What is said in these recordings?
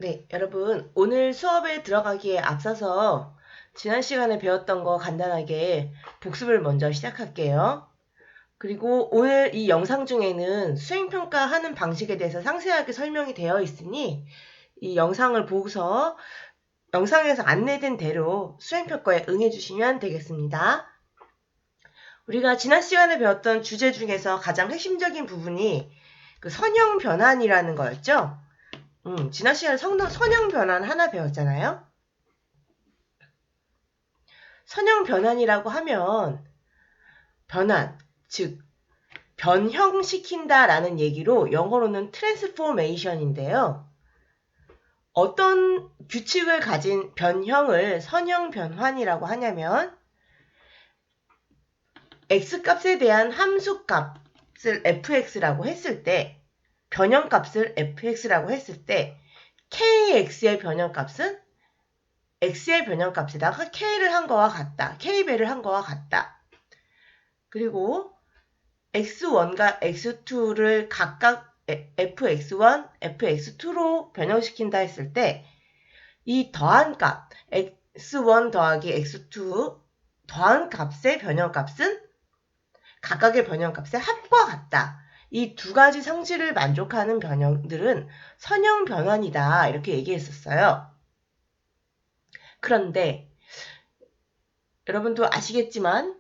네, 여러분, 오늘 수업에 들어가기에 앞서서 지난 시간에 배웠던 거 간단하게 복습을 먼저 시작할게요. 그리고 오늘 이 영상 중에는 수행평가하는 방식에 대해서 상세하게 설명이 되어 있으니 이 영상을 보고서 영상에서 안내된 대로 수행평가에 응해주시면 되겠습니다. 우리가 지난 시간에 배웠던 주제 중에서 가장 핵심적인 부분이 그 선형 변환이라는 거였죠? 지난 시간에 선형 변환 하나 배웠잖아요. 선형 변환이라고 하면 변환, 즉 변형시킨다라는 얘기로 영어로는 트랜스포메이션인데요. 어떤 규칙을 가진 변형을 선형 변환이라고 하냐면 x값에 대한 함수값을 fx라고 했을 때 변형값을 fx라고 했을 때 kx의 변형값은 x의 변형값에다가 k를 한 거와 같다. k배를 한 거와 같다. 그리고 x1과 x2를 각각 fx1, fx2로 변형시킨다 했을 때 이 더한 값, x1 더하기 x2 더한 값의 변형값은 각각의 변형값의 합과 같다. 이 두 가지 성질을 만족하는 변형들은 선형 변환이다. 이렇게 얘기했었어요. 그런데 여러분도 아시겠지만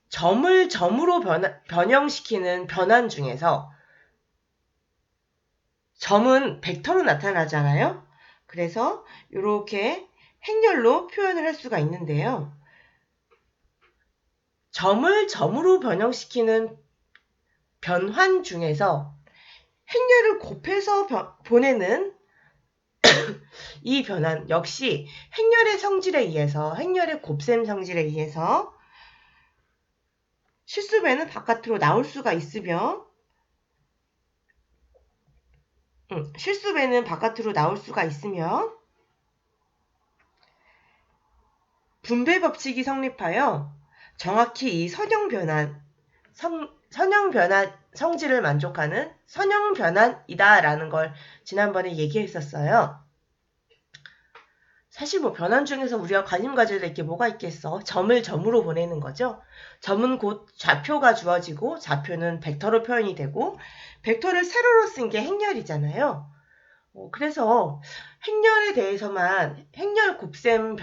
점을 점으로 변형시키는 변환 중에서 점은 벡터로 나타나잖아요. 그래서 이렇게 행렬로 표현을 할 수가 있는데요. 점을 점으로 변형시키는 변환 중에서 행렬을 곱해서 보내는 이 변환 역시 행렬의 성질에 의해서, 행렬의 곱셈 성질에 의해서 실수배는 바깥으로 나올 수가 있으며 실수배는 바깥으로 나올 수가 있으며 분배 법칙이 성립하여 정확히 이 선형 변환 성질을 만족하는 선형 변환이다라는 걸 지난번에 얘기했었어요. 사실 뭐 변환 중에서 우리가 관심 가져야 될 게 뭐가 있겠어? 점을 점으로 보내는 거죠. 점은 곧 좌표가 주어지고 좌표는 벡터로 표현이 되고 벡터를 세로로 쓴 게 행렬이잖아요. 그래서 행렬에 대해서만 행렬 곱셈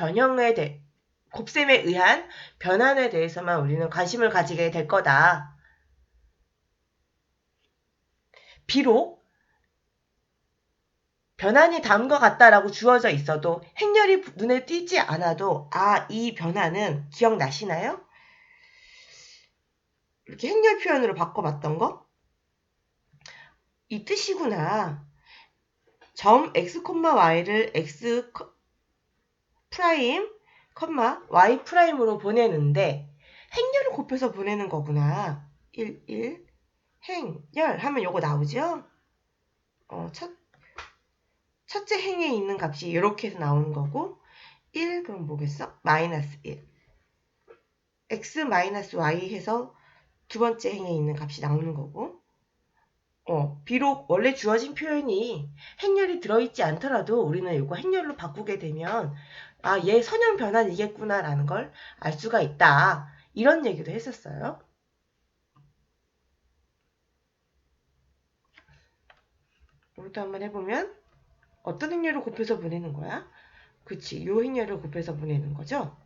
곱셈에 의한 변환에 대해서만 우리는 관심을 가지게 될 거다. 비록 변환이 다음과 같다라고 주어져 있어도 행렬이 눈에 띄지 않아도 이 변환은 기억나시나요? 이렇게 행렬 표현으로 바꿔봤던 거? 이 뜻이구나. 점 x, y를 x 프라임, y 프라임으로 보내는데 행렬을 곱해서 보내는 거구나. 1 행렬 하면 요거 나오죠? 첫째 행에 있는 값이 이렇게 해서 나오는 거고 1 그럼 뭐겠어? 마이너스 1 x 마이너스 y 해서 두 번째 행에 있는 값이 나오는 거고 비록 원래 주어진 표현이 행렬이 들어있지 않더라도 우리는 이거 행렬로 바꾸게 되면 얘 선형 변환이겠구나 라는 걸 알 수가 있다. 이런 얘기도 했었어요. 이것도 한번 해보면 어떤 행렬을 곱해서 보내는 거야? 그치, 요 행렬을 곱해서 보내는 거죠.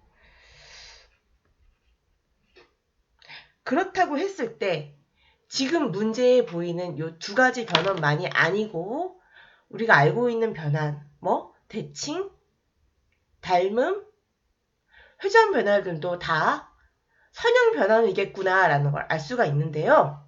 그렇다고 했을 때 지금 문제에 보이는 요 두 가지 변환만이 아니고 우리가 알고 있는 변환, 대칭, 닮음, 회전 변환들도 다 선형 변환이겠구나라는 걸 알 수가 있는데요.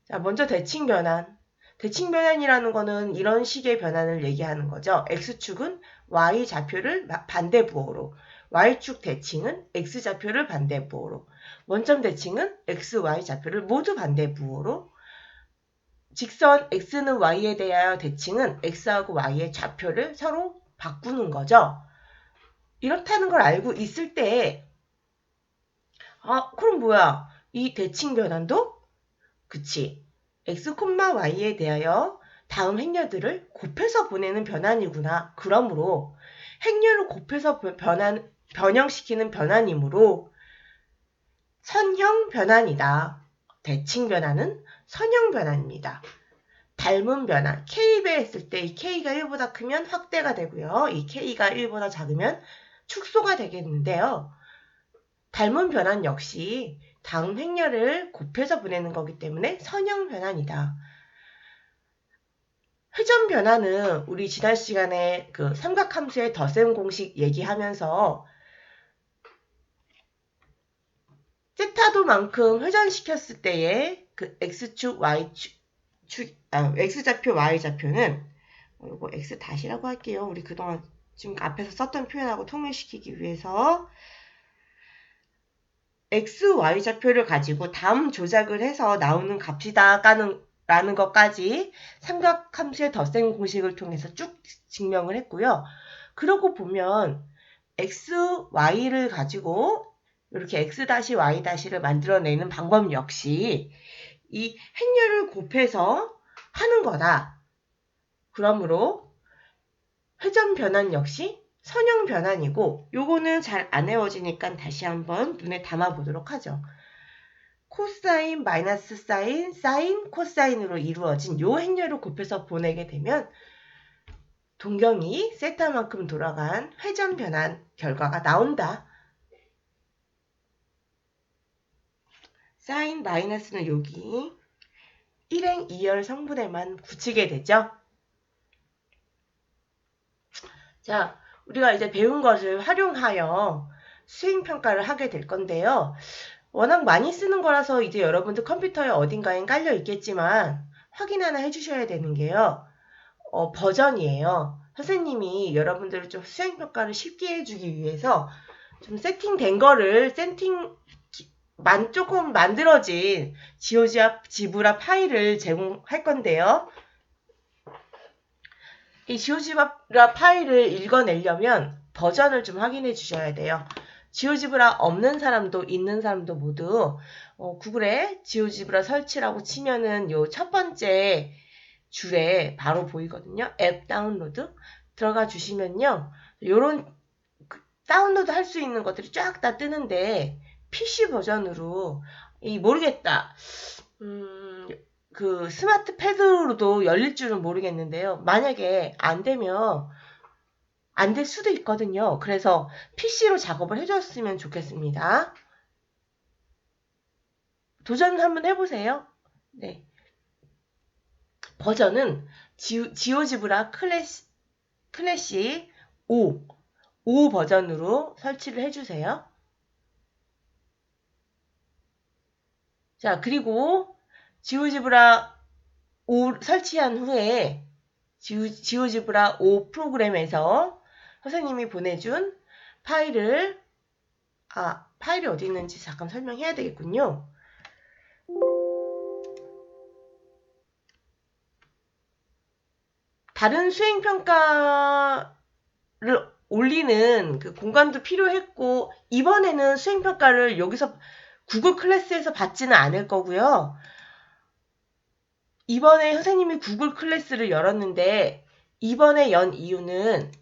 자, 먼저 대칭 변환. 대칭 변환이라는 거는 이런 식의 변환을 얘기하는 거죠. X축은 Y 좌표를 반대 부호로, Y축 대칭은 X 좌표를 반대 부호로, 원점 대칭은 X, Y 좌표를 모두 반대 부호로, 직선 X는 Y에 대하여 대칭은 X하고 Y의 좌표를 서로 바꾸는 거죠. 이렇다는 걸 알고 있을 때 그럼 뭐야? 이 대칭 변환도? 그치. X, Y에 대하여 다음 행렬들을 곱해서 보내는 변환이구나. 그러므로 행렬을 곱해서 변형시키는 변환이므로 선형 변환이다. 대칭 변환은 선형 변환입니다. 닮은 변환, K배 했을 때 이 K가 1보다 크면 확대가 되고요. 이 K가 1보다 작으면 축소가 되겠는데요. 닮은 변환 역시 다음 행렬을 곱해서 보내는 거기 때문에 선형 변환이다. 회전 변환은 우리 지난 시간에 그 삼각함수의 덧셈 공식 얘기하면서 세타도만큼 회전시켰을 때의 그 x축, x좌표, y좌표는 이거 x 다시라고 할게요. 우리 그동안 지금 앞에서 썼던 표현하고 통일시키기 위해서 x, y좌표를 가지고 다음 조작을 해서 나오는 값이다 라는 것까지 삼각함수의 덧셈 공식을 통해서 쭉 증명을 했고요. 그러고 보면 x, y를 가지고 이렇게 x-y-를 만들어내는 방법 역시 이 행렬을 곱해서 하는 거다. 그러므로 회전 변환 역시 선형 변환이고 요거는 잘 안 외워지니까 다시 한번 눈에 담아 보도록 하죠. 코사인, 마이너스 사인, 사인, 코사인으로 이루어진 요 행렬을 곱해서 보내게 되면 동경이 세타만큼 돌아간 회전 변환 결과가 나온다. 사인 마이너스는 여기 1행 2열 성분에만 붙이게 되죠. 자, 우리가 이제 배운 것을 활용하여 수행평가를 하게 될 건데요. 워낙 많이 쓰는 거라서 이제 여러분들 컴퓨터에 어딘가에 깔려 있겠지만 확인 하나 해주셔야 되는 게요. 버전이에요. 선생님이 여러분들을 좀 수행평가를 쉽게 해주기 위해서 좀 세팅된 거를 조금 만들어진 지오지브라 파일을 제공할 건데요. 이 지오지브라 파일을 읽어내려면 버전을 좀 확인해 주셔야 돼요. 지오지브라 없는 사람도 있는 사람도 모두 구글에 지오지브라 설치라고 치면은 요 첫 번째 줄에 바로 보이거든요. 앱 다운로드 들어가 주시면요. 요런 다운로드 할 수 있는 것들이 쫙 다 뜨는데 PC 버전으로 모르겠다. 그 스마트 패드로도 열릴 줄은 모르겠는데요. 만약에 안 되면 안 될 수도 있거든요. 그래서 PC로 작업을 해줬으면 좋겠습니다. 도전 한번 해보세요. 네. 버전은 지오지브라 클래식 5 버전으로 설치를 해주세요. 자, 그리고 지오지브라 5 설치한 후에 지오지브라 5 프로그램에서 선생님이 보내준 파일이 어디 있는지 잠깐 설명해야 되겠군요. 다른 수행평가를 올리는 그 공간도 필요했고 이번에는 수행평가를 여기서 구글 클래스에서 받지는 않을 거고요. 이번에 선생님이 구글 클래스를 열었는데 이번에 연 이유는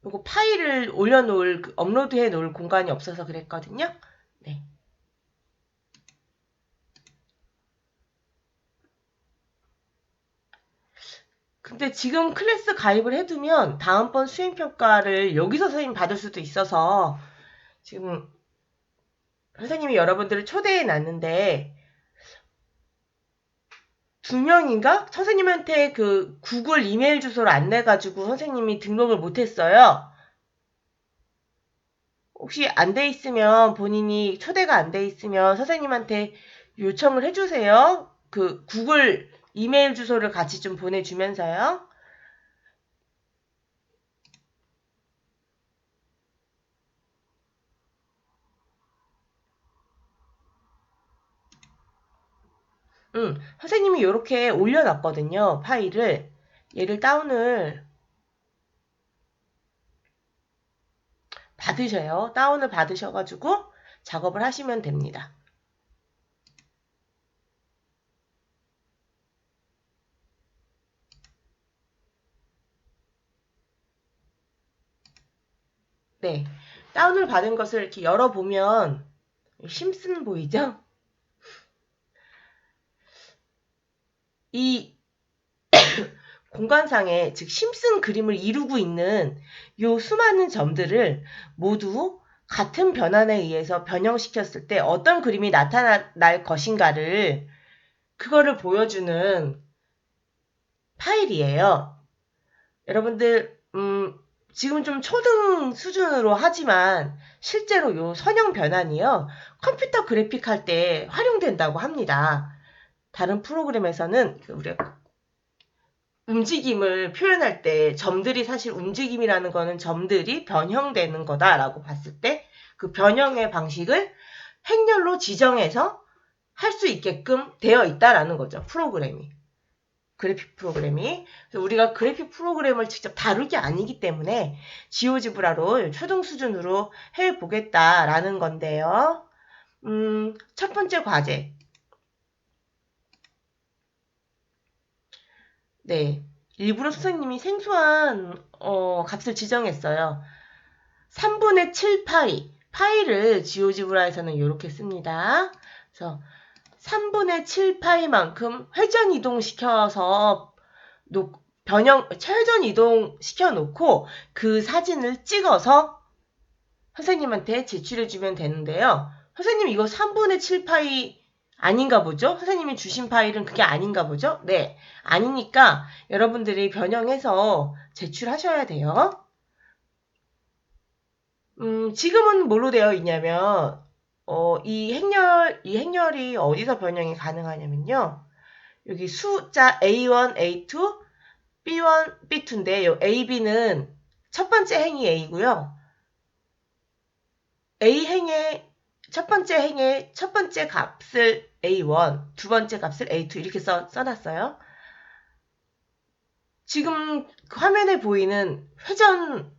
요거 파일을 업로드해 놓을 공간이 없어서 그랬거든요. 네. 근데 지금 클래스 가입을 해두면 다음번 수행평가를 여기서 선생님 받을 수도 있어서 지금 선생님이 여러분들을 초대해 놨는데 2명인가? 선생님한테 그 구글 이메일 주소를 안 내가지고 선생님이 등록을 못했어요. 혹시 안 돼 있으면 본인이 초대가 안 돼 있으면 선생님한테 요청을 해주세요. 그 구글 이메일 주소를 같이 좀 보내주면서요. 선생님이 이렇게 올려놨거든요. 파일을. 얘를 다운을 받으셔요. 다운을 받으셔가지고 작업을 하시면 됩니다. 네. 다운을 받은 것을 이렇게 열어보면 심슨 보이죠? 이 공간상에 즉 심슨 그림을 이루고 있는 요 수많은 점들을 모두 같은 변환에 의해서 변형시켰을 때 어떤 그림이 나타날 것인가를 그거를 보여주는 파일이에요. 여러분들 지금 좀 초등 수준으로 하지만 실제로 요 선형 변환이요. 컴퓨터 그래픽 할 때 활용된다고 합니다. 다른 프로그램에서는 우리가 움직임을 표현할 때 점들이 사실 움직임이라는 거는 점들이 변형되는 거다라고 봤을 때 그 변형의 방식을 행렬로 지정해서 할 수 있게끔 되어 있다라는 거죠. 프로그램이. 그래픽 프로그램이. 그래서 우리가 그래픽 프로그램을 직접 다룰 게 아니기 때문에 지오지브라로 초등 수준으로 해보겠다라는 건데요. 첫 번째 과제. 네. 일부러 선생님이 생소한 값을 지정했어요. 3분의 7 파이. 파이를 지오지브라에서는 이렇게 씁니다. 그래서 3분의 7 파이만큼 회전 이동시켜서 회전 이동시켜 놓고 그 사진을 찍어서 선생님한테 제출해 주면 되는데요. 선생님 이거 3분의 7 파이 아닌가 보죠? 선생님이 주신 파일은 그게 아닌가 보죠? 네. 아니니까 여러분들이 변형해서 제출하셔야 돼요. 지금은 뭘로 되어 있냐면, 이 행렬이 어디서 변형이 가능하냐면요. 여기 숫자 A1, A2, B1, B2인데, 요 A, B는 첫 번째 행이 A고요. 첫 번째 행의 첫 번째 값을 A1, 두 번째 값을 A2 이렇게 써놨어요. 지금 화면에 보이는 회전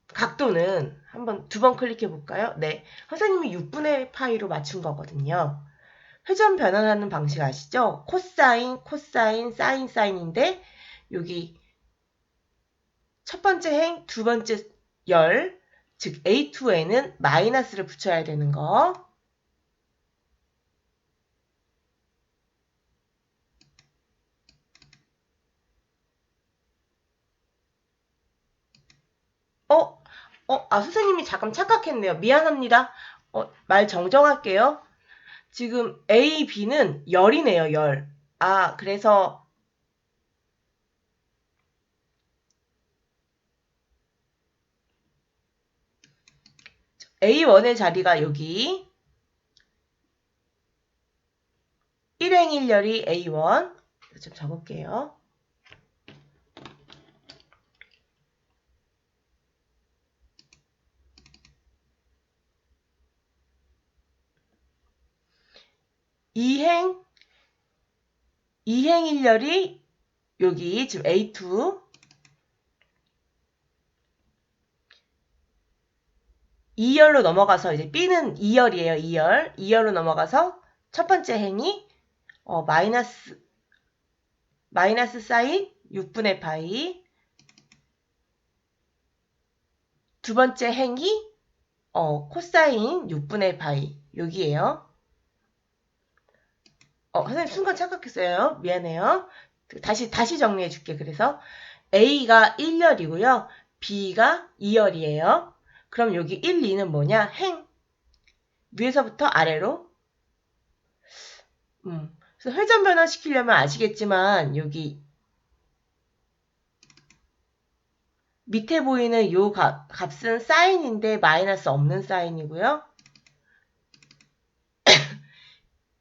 각도는 한번 두 번 클릭해 볼까요? 네. 선생님이 6분의 파이로 맞춘 거거든요. 회전 변환하는 방식 아시죠? 코사인, 코사인, 사인, 사인인데 여기 첫 번째 행, 두 번째 열, 즉 A2에는 마이너스를 붙여야 되는 거. 선생님이 잠깐 착각했네요. 미안합니다. 말 정정할게요. 지금 A, B는 열이네요, 열. 그래서 A1의 자리가 여기 1행 1열이 A1 좀 적을게요. 이행 1열이 여기 지금 A2 2열로 넘어가서 이제 B는 2열이에요. 2열. 2열로 넘어가서 첫 번째 행이 마이너스 사인 6분의 파이 두 번째 행이 코사인 6분의 파이 여기에요. 선생님 순간 착각했어요. 미안해요. 다시 정리해 줄게. 그래서 A가 1열이고요. B가 2열이에요. 그럼 여기 1, 2는 뭐냐? 행. 위에서부터 아래로. 그래서 회전 변환 시키려면 아시겠지만 여기 밑에 보이는 요 값은 사인인데 마이너스 없는 사인이고요.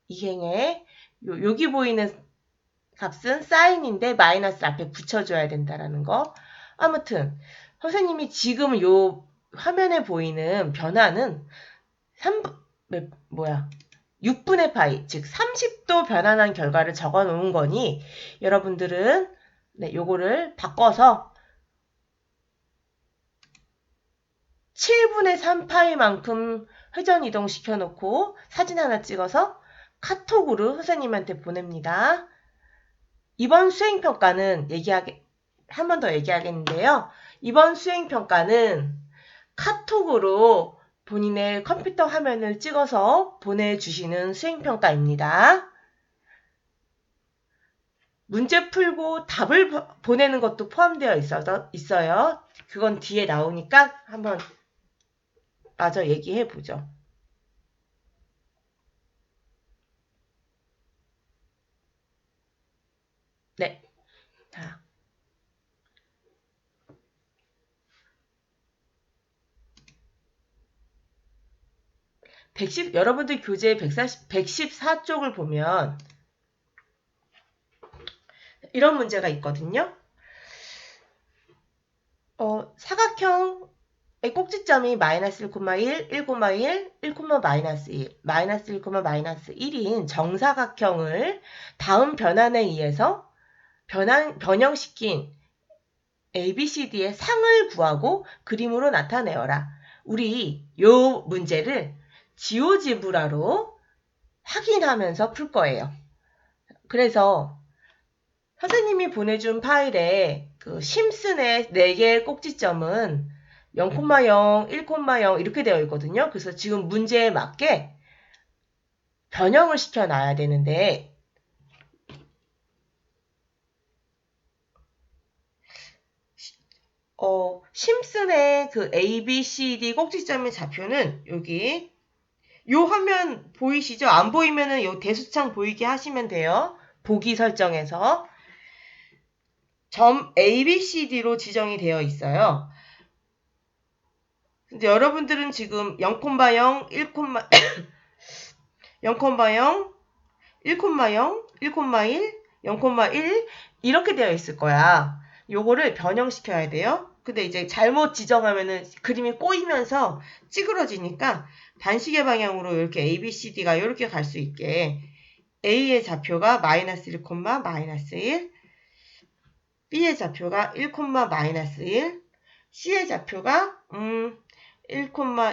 이행에 여기 보이는 값은 사인인데 마이너스 앞에 붙여줘야 된다라는 거. 아무튼 선생님이 지금 요 화면에 보이는 변화는 6분의 파이, 즉 30도 변환한 결과를 적어 놓은 거니 여러분들은 요거를 바꿔서 7분의 3파이만큼 회전 이동 시켜놓고 사진 하나 찍어서 카톡으로 선생님한테 보냅니다. 이번 수행평가는 한 번 더 얘기하겠는데요. 이번 수행평가는 카톡으로 본인의 컴퓨터 화면을 찍어서 보내주시는 수행평가입니다. 문제 풀고 답을 보내는 것도 포함되어 있어요. 그건 뒤에 나오니까 한번 마저 얘기해 보죠. 네. 자. 여러분들 교재 114쪽을 보면 이런 문제가 있거든요. 사각형의 꼭지점이 마이너스 1,1, 1,1, 1, 마이너스 1, 마이너스 1, 마이너스 1인 정사각형을 다음 변환에 의해서 변형시킨 ABCD의 상을 구하고 그림으로 나타내어라. 우리 요 문제를 지오지브라로 확인하면서 풀 거예요. 그래서 선생님이 보내준 파일에 그 심슨의 4개의 꼭지점은 0,0, 1,0 이렇게 되어 있거든요. 그래서 지금 문제에 맞게 변형을 시켜놔야 되는데 심슨의 그 A, B, C, D 꼭지점의 좌표는 여기 요 화면 보이시죠? 안 보이면은 요 대수창 보이게 하시면 돼요. 보기 설정에서 점 A, B, C, D로 지정이 되어 있어요. 근데 여러분들은 지금 0,0, 1, 0,0, 0,0, 1,0, 1,1, 0,1 이렇게 되어 있을 거야. 요거를 변형시켜야 돼요. 근데 이제 잘못 지정하면은 그림이 꼬이면서 찌그러지니까 반시계 방향으로 이렇게 A, B, C, D가 이렇게 갈 수 있게 A의 좌표가 마이너스 1, 마이너스 1, B의 좌표가 1, 마이너스 1, C의 좌표가 1,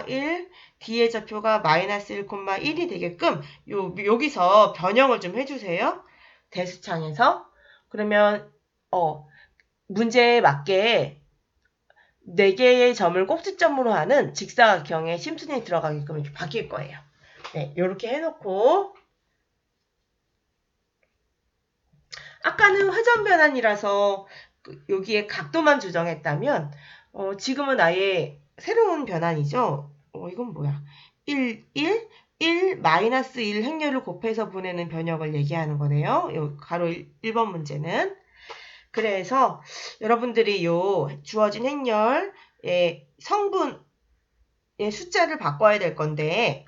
1, D의 좌표가 마이너스 1, 1이 되게끔 여기서 변형을 좀 해주세요. 대수창에서. 그러면 문제에 맞게 4개의 점을 꼭지점으로 하는 직사각형에 심슨이 들어가게끔 이렇게 바뀔 거예요. 네, 이렇게 해놓고 아까는 회전 변환이라서 여기에 각도만 조정했다면 지금은 아예 새로운 변환이죠. 이건 뭐야? 1, 1, 1 행렬을 곱해서 보내는 변형을 얘기하는 거네요. 요 가로 1번 문제는. 그래서 여러분들이 요 주어진 행렬의 성분의 숫자를 바꿔야 될 건데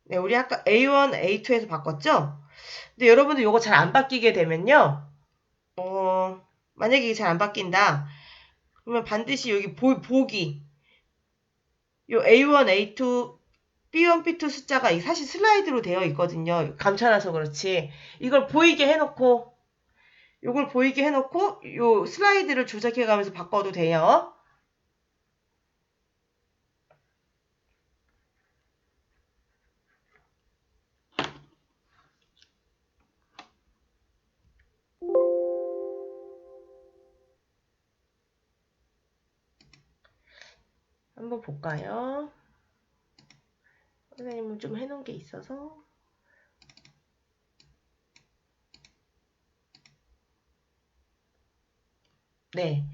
네, 우리 아까 A1, A2에서 바꿨죠? 근데 여러분들 요거 잘 안 바뀌게 되면요. 만약에 이게 잘 안 바뀐다. 그러면 반드시 여기 보기. 요 A1, A2, B1, B2 숫자가 사실 슬라이드로 되어 있거든요. 감춰놔서 그렇지. 이걸 보이게 해놓고, 요걸 보이게 해놓고, 요 슬라이드를 조작해가면서 바꿔도 돼요. 한번 볼까요? 선생님은 좀 해놓은 게 있어서. 네.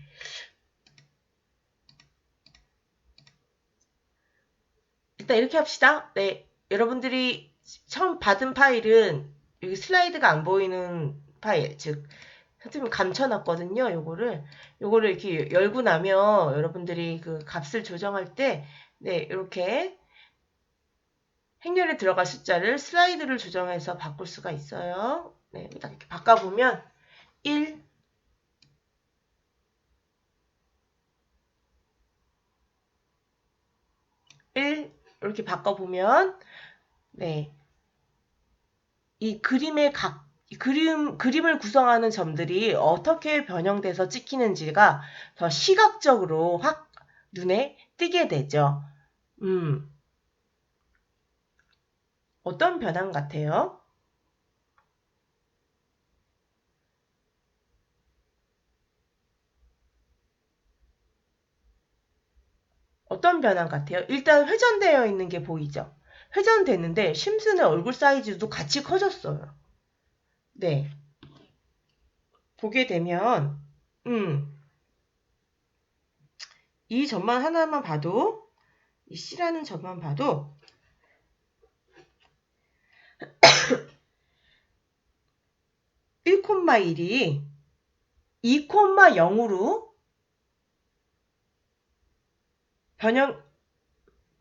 일단 이렇게 합시다. 네. 여러분들이 처음 받은 파일은 여기 슬라이드가 안 보이는 파일, 즉, 선생님 감춰놨거든요. 요거를 이렇게 열고 나면 여러분들이 그 값을 조정할 때, 네, 이렇게 행렬에 들어갈 숫자를 슬라이드를 조정해서 바꿀 수가 있어요. 네, 딱 이렇게 바꿔보면 1, 1 이렇게 바꿔보면 네, 이 그림을 구성하는 점들이 어떻게 변형돼서 찍히는지가 더 시각적으로 확 눈에 띄게 되죠. 어떤 변환 같아요? 어떤 변환 같아요? 일단 회전되어 있는 게 보이죠? 회전됐는데 심슨의 얼굴 사이즈도 같이 커졌어요. 네. 보게 되면 이 점만 하나만 봐도 이 C라는 점만 봐도 1,1이 2,0으로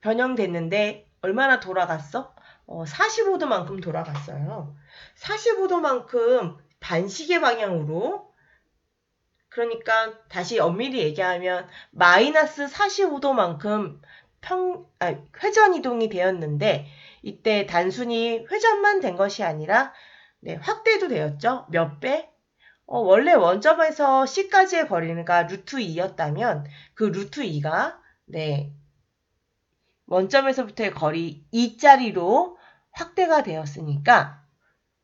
변형됐는데 얼마나 돌아갔어? 45도만큼 돌아갔어요. 45도만큼 반시계 방향으로, 그러니까 다시 엄밀히 얘기하면 마이너스 45도만큼 회전 이동이 되었는데, 이때 단순히 회전만 된 것이 아니라 확대도 되었죠. 몇 배? 원래 원점에서 C까지의 거리가 루트 2였다면 그 루트 2가 원점에서부터의 거리 2짜리로 확대가 되었으니까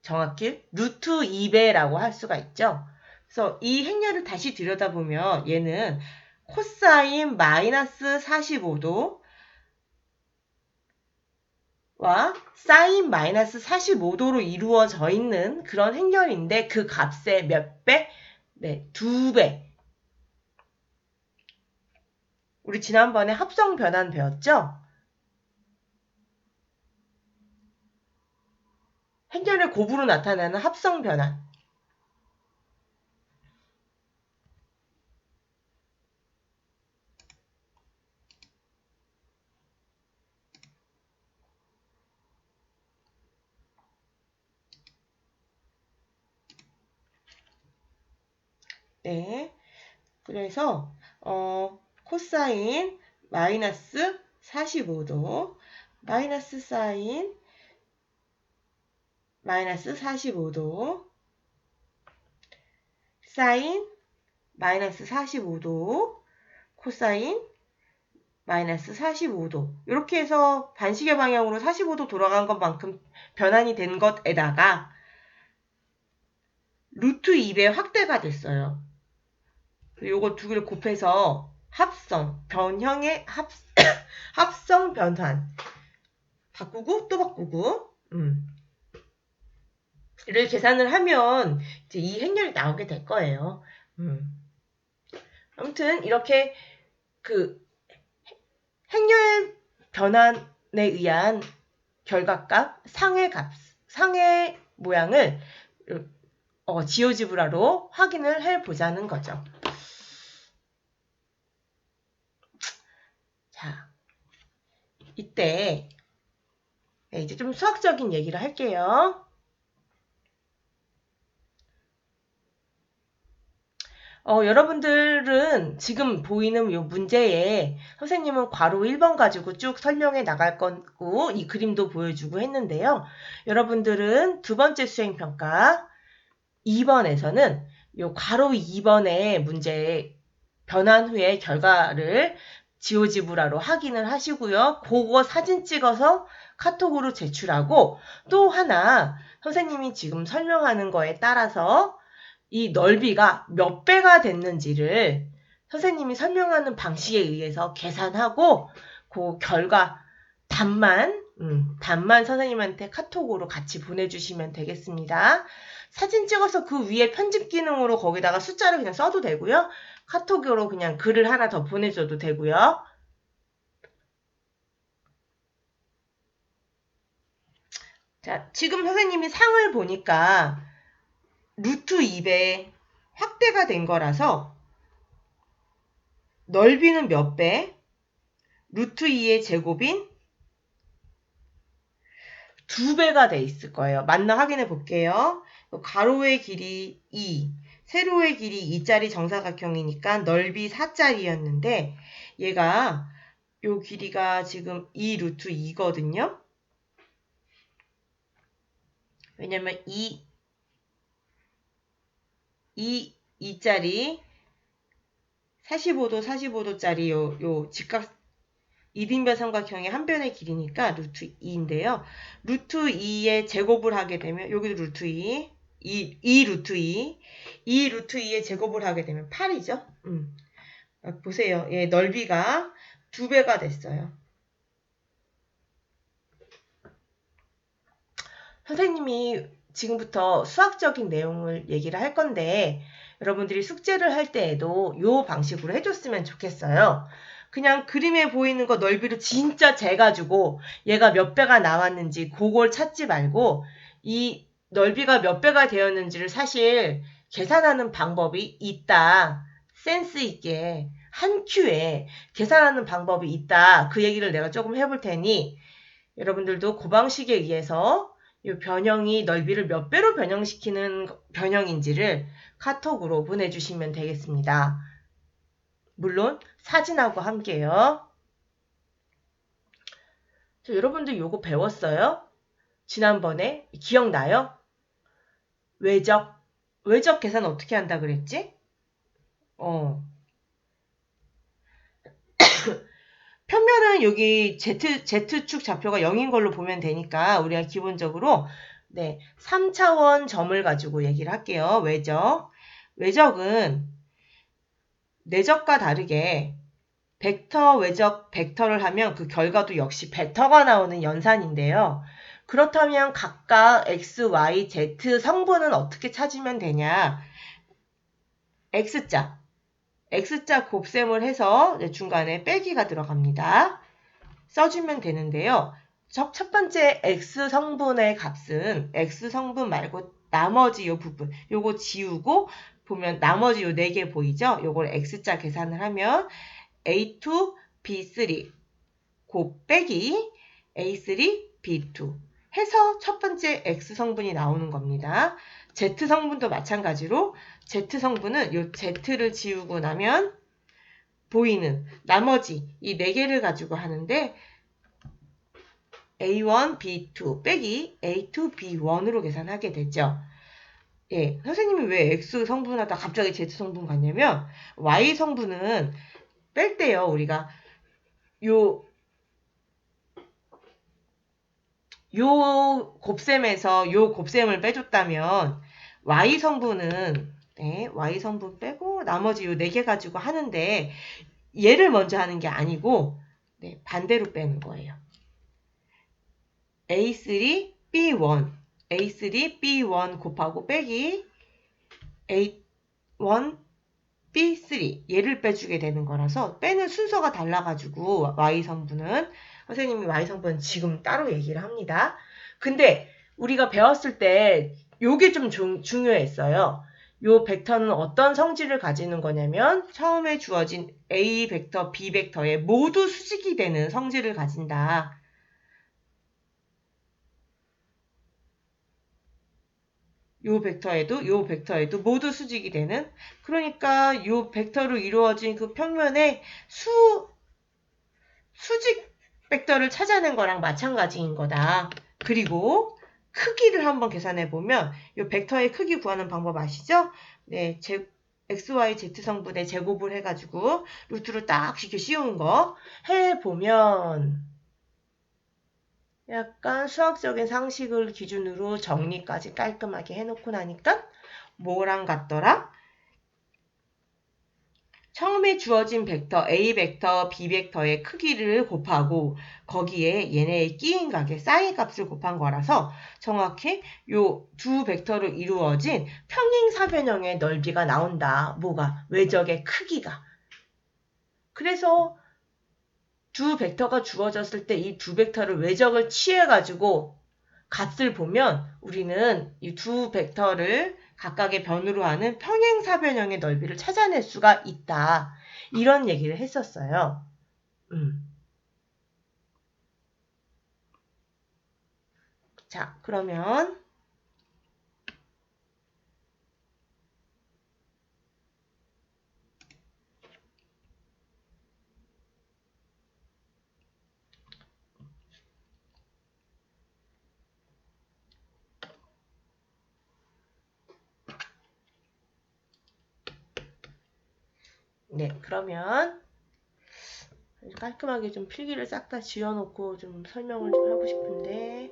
정확히 루트 2배라고 할 수가 있죠. 그래서 이 행렬을 다시 들여다보면 얘는 코사인 마이너스 45도와 사인 마이너스 45도로 이루어져 있는 그런 행렬인데 그 값의 몇 배? 2배. 우리 지난번에 합성 변환 배웠죠? 행렬의 곱으로 나타나는 합성 변환. 네. 그래서 코사인 마이너스 45도 마이너스 사인 마이너스 45도 사인 마이너스 45도 코사인 마이너스 45도 이렇게 해서 반시계 방향으로 45도 돌아간 것만큼 변환이 된 것에다가 루트 2배 확대가 됐어요. 요거 두 개를 곱해서 변형의 합성 변환. 바꾸고 또 바꾸고. 를 계산을 하면 이제 이 행렬이 나오게 될 거예요. 아무튼 이렇게 그 행렬 변환에 의한 결과값, 상의 모양을 지오지브라로 확인을 해보자는 거죠. 자, 이때 이제 좀 수학적인 얘기를 할게요. 여러분들은 지금 보이는 이 문제에 선생님은 괄호 1번 가지고 쭉 설명해 나갈 거고 이 그림도 보여주고 했는데요. 여러분들은 두 번째 수행평가 2번에서는 이 괄호 2번의 문제 변환 후의 결과를 지오지브라로 확인을 하시고요. 그거 사진 찍어서 카톡으로 제출하고 또 하나 선생님이 지금 설명하는 거에 따라서 이 넓이가 몇 배가 됐는지를 선생님이 설명하는 방식에 의해서 계산하고 그 결과 답만 선생님한테 카톡으로 같이 보내주시면 되겠습니다. 사진 찍어서 그 위에 편집 기능으로 거기다가 숫자를 그냥 써도 되고요. 카톡으로 그냥 글을 하나 더 보내줘도 되고요. 자, 지금 선생님이 상을 보니까 루트 2배 확대가 된 거라서 넓이는 몇 배? 루트 2의 제곱인 2배가 돼 있을 거예요. 맞나 확인해 볼게요. 가로의 길이 2, 세로의 길이 2짜리 정사각형이니까 넓이 4짜리였는데 얘가 요 길이가 지금 2 루트 2거든요. 왜냐면 2짜리 45도짜리 요 직각 이등변 삼각형의 한 변의 길이니까 루트 2인데요. 루트 2의 제곱을 하게 되면 여기도 루트 2, 2 루트 2, 2 루트 2의 제곱을 하게 되면 8이죠. 보세요. 얘 넓이가 2배가 됐어요. 선생님이 지금부터 수학적인 내용을 얘기를 할 건데 여러분들이 숙제를 할 때에도 이 방식으로 해줬으면 좋겠어요. 그냥 그림에 보이는 거 넓이를 진짜 재가지고 얘가 몇 배가 나왔는지 그걸 찾지 말고 이 넓이가 몇 배가 되었는지를 사실 계산하는 방법이 있다. 센스 있게 한 큐에 계산하는 방법이 있다. 그 얘기를 내가 조금 해볼 테니 여러분들도 그 방식에 의해서 이 변형이 넓이를 몇 배로 변형시키는 변형인지를 카톡으로 보내주시면 되겠습니다. 물론 사진하고 함께요. 여러분들 요거 배웠어요? 지난번에 기억나요? 외적 계산 어떻게 한다 그랬지? 평면은 여기 Z축 좌표가 0인 걸로 보면 되니까 우리가 기본적으로 3차원 점을 가지고 얘기를 할게요. 외적은 내적과 다르게 벡터, 외적, 벡터를 하면 그 결과도 역시 벡터가 나오는 연산인데요. 그렇다면 각각 X, Y, Z 성분은 어떻게 찾으면 되냐? X자 곱셈을 해서 중간에 빼기가 들어갑니다. 써주면 되는데요. 첫 번째 X 성분의 값은 X 성분 말고 나머지 요 부분 요거 지우고 보면 나머지 요 4개 보이죠? 요걸 X자 계산을 하면 A2, B3 곱빼기 A3, B2 해서 첫 번째 X 성분이 나오는 겁니다. Z 성분도 마찬가지로 Z 성분은 요 Z를 지우고 나면 보이는 나머지 이 4개를 가지고 하는데 A1, B2 빼기 A2, B1으로 계산하게 되죠. 예, 선생님이 왜 X 성분하다 갑자기 Z 성분 갔냐면 Y 성분은 뺄 때요. 우리가 요 곱셈에서 요 곱셈을 빼줬다면 Y 성분은 Y 성분 빼고 나머지 요 4개 가지고 하는데 얘를 먼저 하는 게 아니고 반대로 빼는 거예요. A3, B1 A3, B1 곱하고 빼기 A1, B3 얘를 빼주게 되는 거라서 빼는 순서가 달라가지고 Y 성분은 선생님이 Y 성분은 지금 따로 얘기를 합니다. 근데 우리가 배웠을 때 요게 좀 중요했어요. 요 벡터는 어떤 성질을 가지는 거냐면 처음에 주어진 A 벡터, B 벡터에 모두 수직이 되는 성질을 가진다. 요 벡터에도 모두 수직이 되는 그러니까 요 벡터로 이루어진 그 평면의 수직 벡터를 찾아낸 거랑 마찬가지인 거다. 그리고 크기를 한번 계산해 보면 요 벡터의 크기 구하는 방법 아시죠? 네, XY, Z 성분의 제곱을 해가지고 루트로 딱 이렇게 씌운 거 해보면 약간 수학적인 상식을 기준으로 정리까지 깔끔하게 해놓고 나니까 뭐랑 같더라? 처음에 주어진 벡터 A 벡터, B 벡터의 크기를 곱하고 거기에 얘네의 끼인 값의 사인 값을 곱한 거라서 정확히 요 두 벡터로 이루어진 평행사변형의 넓이가 나온다. 뭐가? 외적의 크기가. 그래서 두 벡터가 주어졌을 때 이 두 벡터를 외적을 취해가지고 값을 보면 우리는 이 두 벡터를 각각의 변으로 하는 평행사변형의 넓이를 찾아낼 수가 있다. 이런 얘기를 했었어요. 자, 그러면 그러면 깔끔하게 좀 필기를 싹 다 지워놓고 좀 설명을 좀 하고 싶은데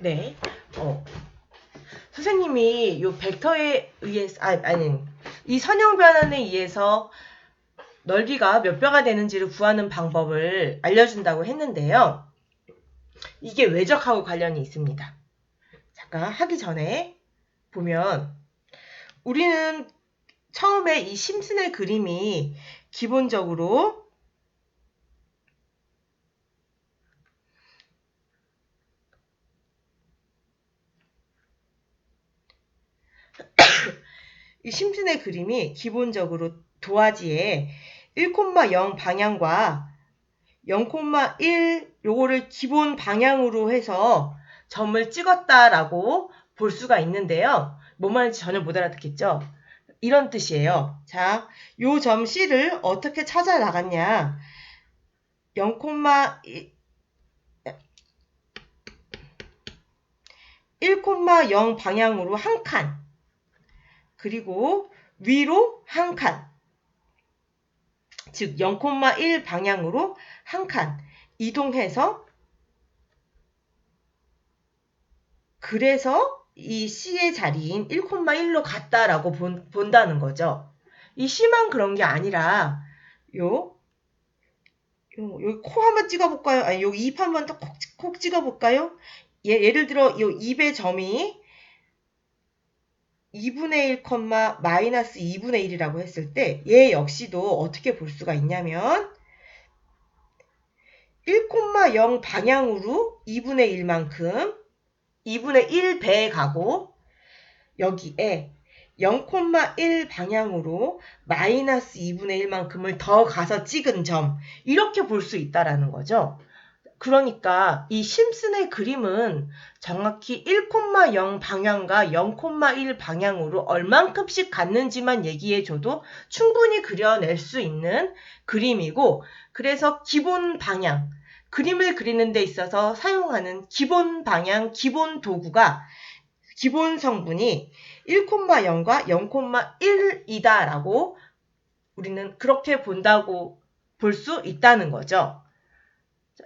네. 선생님이 요 벡터에 의해서, 이 선형 변환에 의해서 넓이가 몇 배가 되는지를 구하는 방법을 알려준다고 했는데요. 이게 외적하고 관련이 있습니다. 잠깐 하기 전에 보면 우리는 처음에 이 심슨의 그림이 기본적으로 이 심슨의 그림이 기본적으로 도화지에 1,0 방향과 0,1 요거를 기본 방향으로 해서 점을 찍었다라고 볼 수가 있는데요. 뭐 말인지 전혀 못 알아듣겠죠? 이런 뜻이에요. 자, 요 점 C를 어떻게 찾아 나갔냐? 1,0 방향으로 한 칸, 그리고 위로 한 칸, 즉 0,1 방향으로 한 칸 이동해서, 그래서 이 C의 자리인 1,1로 갔다라고 본다는 거죠. 이 C만 그런 게 아니라 여기 코 한번 찍어볼까요? 아니, 여기 입 한번 콕 찍어볼까요? 예를 들어 요 입의 점이 2분의 1, 마이너스 2분의 1이라고 했을 때 얘 역시도 어떻게 볼 수가 있냐면 1,0 방향으로 2분의 1만큼 2분의 1배에 가고, 여기에 0,1 방향으로 마이너스 2분의 1만큼을 더 가서 찍은 점, 이렇게 볼 수 있다라는 거죠. 그러니까 이 심슨의 그림은 정확히 1,0 방향과 0,1 방향으로 얼만큼씩 갔는지만 얘기해줘도 충분히 그려낼 수 있는 그림이고, 그래서 기본 방향, 그림을 그리는 데 있어서 사용하는 기본 방향, 기본 도구가, 기본 성분이 1,0과 0,1이다라고 우리는 그렇게 본다고 볼 수 있다는 거죠.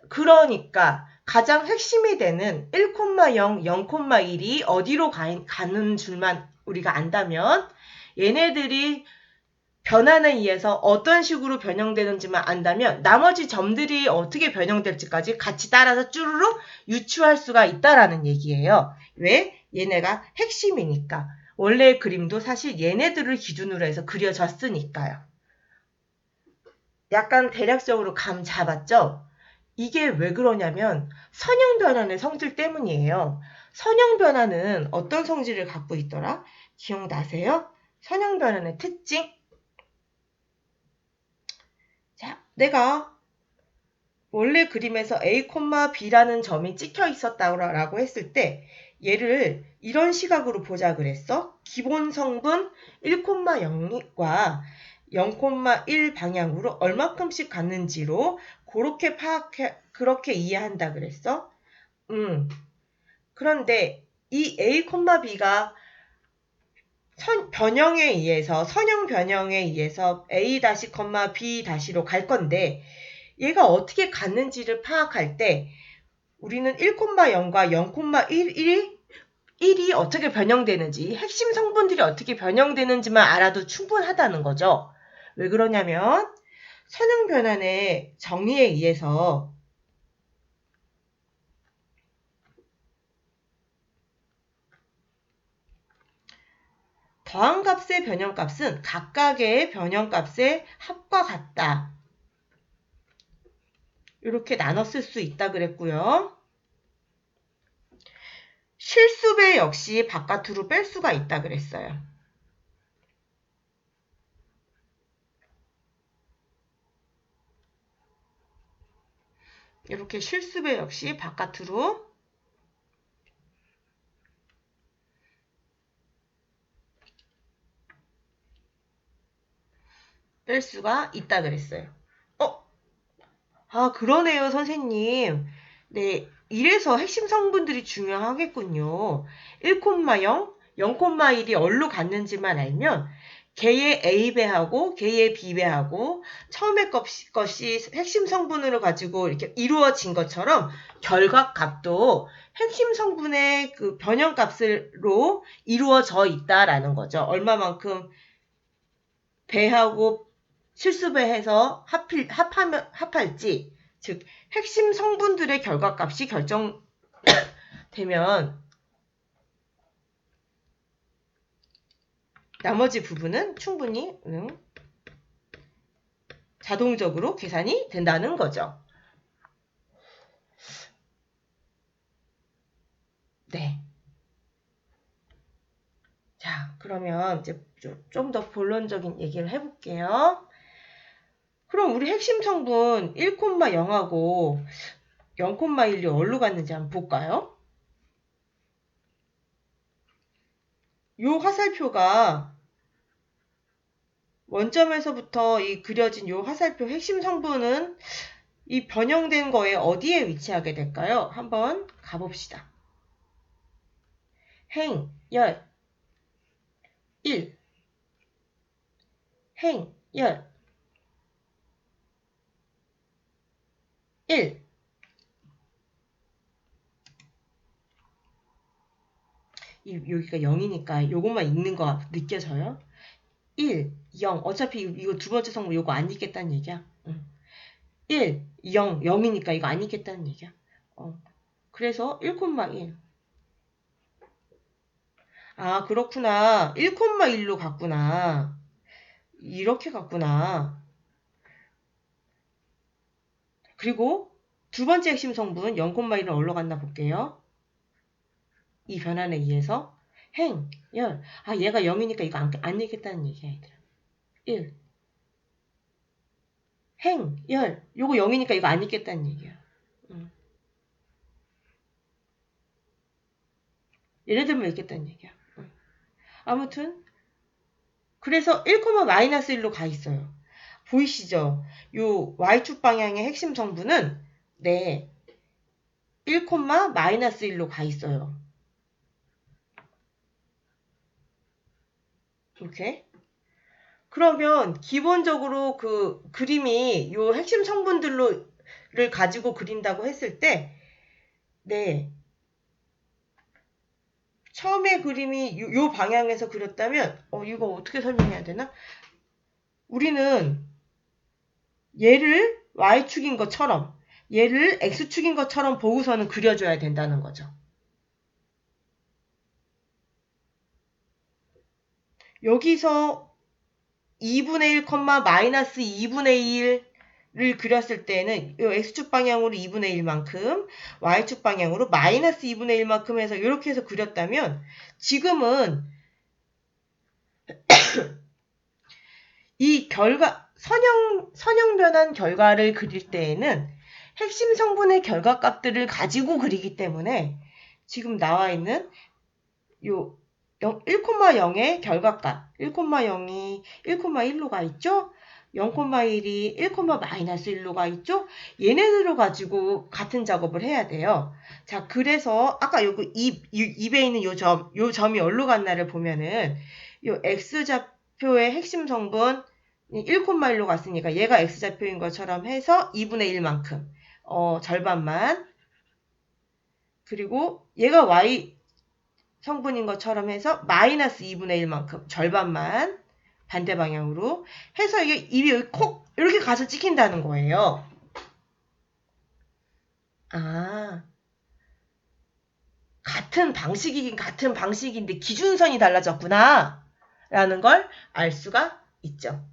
그러니까 가장 핵심이 되는 1,0, 0,1이 어디로 가는 줄만 우리가 안다면, 얘네들이 변환에 의해서 어떤 식으로 변형되는지만 안다면 나머지 점들이 어떻게 변형될지까지 같이 따라서 쭈루룩 유추할 수가 있다라는 얘기예요. 왜? 얘네가 핵심이니까. 원래의 그림도 사실 얘네들을 기준으로 해서 그려졌으니까요. 약간 대략적으로 감 잡았죠? 이게 왜 그러냐면 선형 변환의 성질 때문이에요. 선형 변환은 어떤 성질을 갖고 있더라? 기억나세요? 선형 변환의 특징? 자, 내가 원래 그림에서 A, B라는 점이 찍혀 있었다고 했을 때 얘를 이런 시각으로 보자 그랬어. 기본 성분 1,0과 0,1 방향으로 얼마큼씩 갔는지로 그렇게 이해한다 그랬어. 그런데 이 A, B가 선형 변형에 의해서 A-, B-로 갈 건데, 얘가 어떻게 갔는지를 파악할 때 우리는 1,0과 0,1이 어떻게 변형되는지, 핵심 성분들이 어떻게 변형되는지만 알아도 충분하다는 거죠. 왜 그러냐면 선형 변환의 정의에 의해서 더한 값의 변형값은 각각의 변형값의 합과 같다. 이렇게 나눠 쓸 수 있다 그랬고요. 실수배 역시 바깥으로 뺄 수가 있다 그랬어요. 이렇게 실수배 역시 바깥으로 뺄 수가 있다 그랬어요. 그러네요, 선생님. 네, 이래서 핵심 성분들이 중요하겠군요. 1,0, 0,1이 어디로 갔는지만 알면 개의 A배하고 개의 B배하고 처음에 것이 핵심 성분으로 가지고 이렇게 이루어진 것처럼 결과값도 핵심 성분의 그 변형값으로 이루어져 있다라는 거죠. 얼마만큼 배하고 실수배해서 합할지, 즉 핵심 성분들의 결과값이 결정되면 나머지 부분은 충분히 자동적으로 계산이 된다는 거죠. 네. 자, 그러면 이제 좀 더 본론적인 얘기를 해볼게요. 그럼 우리 핵심 성분 1,0하고 0,1이 어디로 갔는지 한번 볼까요? 요 화살표가 원점에서부터 이 그려진 요 화살표 핵심 성분은 이 변형된 거에 어디에 위치하게 될까요? 한번 가봅시다. 행, 열, 1, 행, 열, 1. 여기가 0이니까 요것만 읽는 거 느껴져요? 1, 0. 어차피 이거 두 번째 성분 요거 안 읽겠다는 얘기야. 1, 0, 0이니까 이거 안 읽겠다는 얘기야. 그래서 1,1. 아, 그렇구나. 1,1로 갔구나. 이렇게 갔구나. 그리고 두 번째 핵심 성분 0,1은 어디로 갔나 볼게요. 이 변환에 의해서 행, 열. 아, 얘가 0이니까 이거 안 읽겠다는 얘기야, 얘들아. 1. 행, 열. 요거 0이니까 이거 안 읽겠다는 얘기야. 얘네들만 읽겠다는 얘기야. 아무튼 그래서 1,-1로 가 있어요. 보이시죠? 요 Y축 방향의 핵심 성분은 네 1,-1로 가 있어요. 이렇게. 그러면 기본적으로 그 그림이 요 핵심 성분들을 가지고 그린다고 했을 때 네. 처음에 그림이 요 방향에서 그렸다면 이거 어떻게 설명해야 되나? 우리는 얘를 Y축인 것처럼 얘를 X축인 것처럼 보고서는 그려줘야 된다는 거죠. 여기서 2분의 1, 마이너스 2분의 1을 그렸을 때는 이 X축 방향으로 2분의 1만큼, Y축 방향으로 마이너스 2분의 1만큼 해서 이렇게 해서 그렸다면 지금은 이 선형 변환 결과를 그릴 때에는 핵심 성분의 결과값들을 가지고 그리기 때문에 지금 나와 있는 요 1,0의 결과값 1,0이 1,1로 가 있죠? 0,1이 1,-1로 가 있죠? 얘네들을 가지고 같은 작업을 해야 돼요. 자, 그래서 아까 요거 입에 있는 요 점이 어디로 갔나를 보면은 요 X좌표의 핵심 성분 1,1로 갔으니까 얘가 X좌표인 것처럼 해서 2분의 1만큼 절반만 그리고 얘가 Y 성분인 것처럼 해서 마이너스 2분의 1만큼 절반만 반대 방향으로 해서 이게 입이 여기 콕 이렇게 가서 찍힌다는 거예요. 아, 같은 방식이긴 같은 방식인데 기준선이 달라졌구나 라는 걸 알 수가 있죠.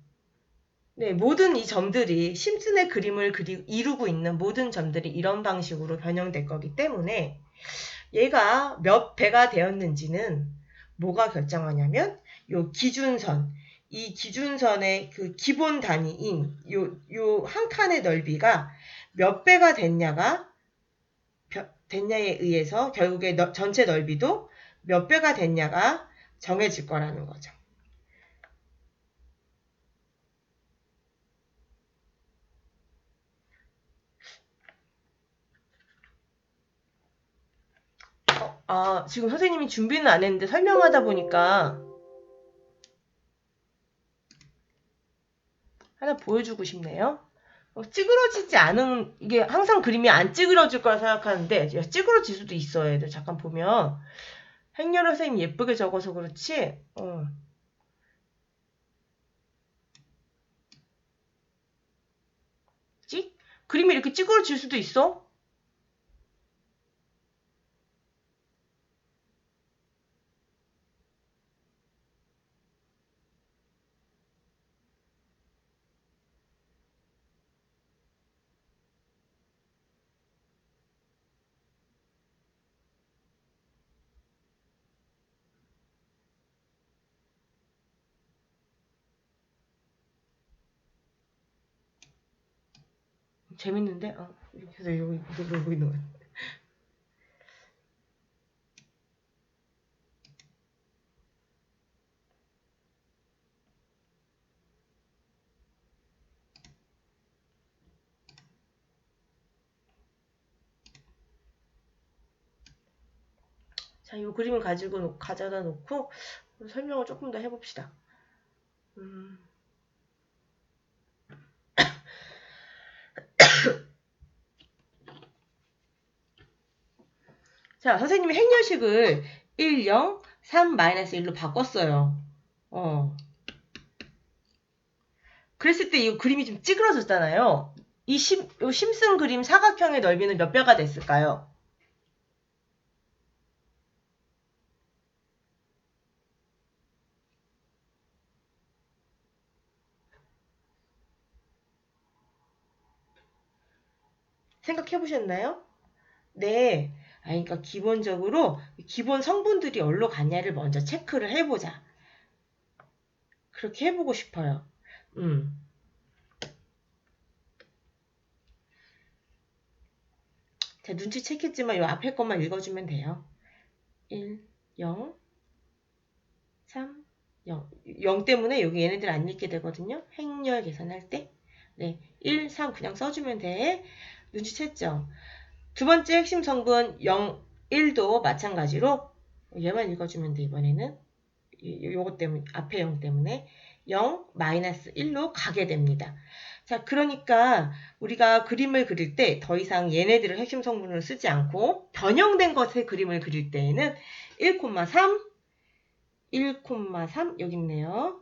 네, 모든 이 점들이 심슨의 그림을 이루고 있는 모든 점들이 이런 방식으로 변형될 거기 때문에 얘가 몇 배가 되었는지는 뭐가 결정하냐면 요 기준선, 이 기준선의 그 기본 단위인 요 한 칸의 넓이가 몇 배가 됐냐에 의해서 결국에 전체 넓이도 몇 배가 됐냐가 정해질 거라는 거죠. 지금 선생님이 준비는 안 했는데 설명하다 보니까 하나 보여주고 싶네요. 찌그러지지 않은, 이게 항상 그림이 안 찌그러질 거라 생각하는데, 찌그러질 수도 있어요. 애들 잠깐 보면. 행렬 선생님 예쁘게 적어서 그렇지, 그림이 이렇게 찌그러질 수도 있어? 재밌는데? 이렇게 해서 이러고 있는 거야. 자, 이 그림을 가져다 놓고 설명을 조금 더 해봅시다. 자, 선생님이 행렬식을 1, 0, 3, 마이너스 1로 바꿨어요. 그랬을 때 이 그림이 좀 찌그러졌잖아요. 이 심슨 그림 사각형의 넓이는 몇 배가 됐을까요? 생각해 보셨나요? 네. 그러니까 기본적으로 기본 성분들이 어디로 갔냐를 먼저 체크를 해보자. 그렇게 해보고 싶어요. 자, 눈치챘겠지만 이 앞에 것만 읽어주면 돼요. 1, 0, 3, 0. 0 때문에 여기 얘네들 안 읽게 되거든요. 행렬 계산할 때. 네, 1, 3 그냥 써주면 돼. 눈치챘죠? 두 번째 핵심 성분 0, 1도 마찬가지로 얘만 읽어주면 돼. 이번에는 요거 때문에 앞에 0 때문에 0, 마이너스 1로 가게 됩니다. 자, 그러니까 우리가 그림을 그릴 때 더 이상 얘네들을 핵심 성분으로 쓰지 않고 변형된 것의 그림을 그릴 때에는 1,3, 1,3 여기 있네요.